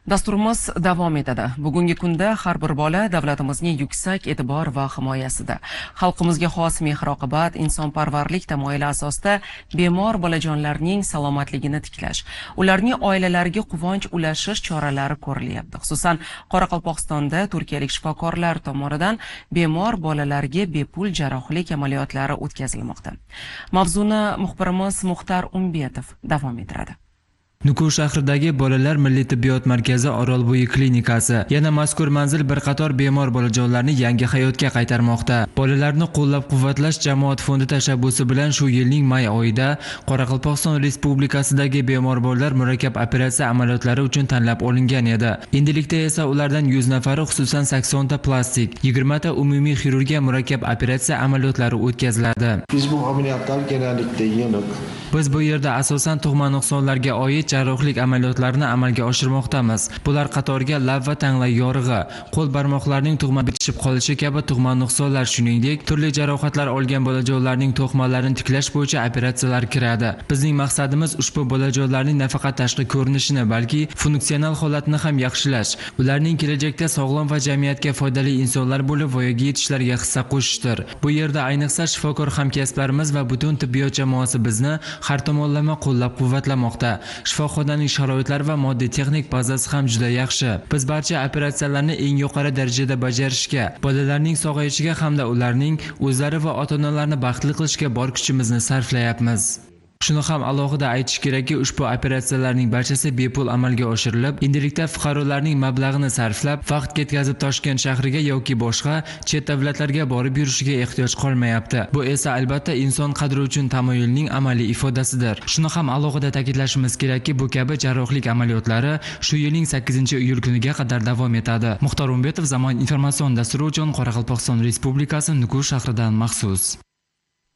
Dasturimiz davom etadi. Bugungi kunda har bir bola davlatimizning yuksak e'tibor va himoyasida. Xalqimizga xos mehr-oqibat, insonparvarlik tamoyili asosida bemor bolajonlarning salomatligini tiklash, ularning oilalariga quvonch ulashish choralari ko'rilyapti. Xususan, Qoraqalpog'istonda turkiyalik shifokorlar tomonidan bemor bolalarga bepul jarrohlik amaliyotlari o'tkazilmoqda. Mavzuni muxbirimiz Muxtar Umbetov davom ettiradi. Nukus shahridagi Bolalar milliy tibbiyot markazi Orolbo'yi klinikasi yana mazkur manzil bir qator bemor bolajonlarni yangi hayotga qaytarmoqda. Bolalarni qo'llab-quvvatlash jamoat fondi tashabbusi bilan shu yilning may oyida Qoraqalpog'iston Respublikasidagi bemor bolalar murakkab operatsiya amaliyotlari uchun tanlab olingan edi. Endilikda esa ulardan 100 nafari, xususan 80 ta plastik, 20 ta umumiy xirurgiya murakkab operatsiya amaliyotlari o'tkaziladi. Biz bu ameliyotlar genellikle yeniq. Biz bu yerda asosan tug'ma nuqsonlarga oid jarrohlik amaliyotlarini amalga oshirmoqdamiz. Bular qatoriga lab va tangla yorig'i, qo'l barmoqlarining tug'ma bitishib qolishi kabi tug'ma nuqsonlar, shuningdek, turli jarohatlar olgan bolajonlarning to'qmalarini tiklash bo'yicha operatsiyalar kiradi. Bizning maqsadimiz ushbu bolajonlarning nafaqat tashqi ko'rinishini, balki funksional holatini ham yaxshilash, ularning kelajakda sog'lom va jamiyatga foydali insonlar bo'lib voyaga yetishlariga hissa qo'shishdir. Bu yerda ayniqsa shifokor hamkasblarimiz va butun tibbiyot jamoasi bizni har tomonlama qo'llab-quvvatlamoqda. Shifoxonaning sharoitlari va moddiy texnik bazasi ham juda yaxshi. Biz barcha operatsiyalarni eng yuqori darajada bajarishga, bolalarning sog'ayishiga hamda ularning o'zlari va ota-onalarini baxtli qilishga bor kuchimizni sarflayapmiz. Shuni ham alohida aytish kerakki, ushbu operatsiyalarning barchasi bepul amalga oshirilib, endilikda fuqarolarning mablag'ini sarflab, vaqt ketkazib Toshkent shahriga yoki boshqa chet davlatlarga borib yurishiga ehtiyoj qolmayapti. Bu esa albatta inson qadri uchun tamoyilning amaliy ifodasidir. Shuni ham alohida ta'kidlashimiz kerakki, bu kabi jarrohlik amaliyotlari shu yilning 8-iyul kuniga qadar davom etadi. Muxtor Umbetov, Zamon informatsion dasturi uchun Qoraqalpog'iston Respublikasi Nukus shahridan maxsus.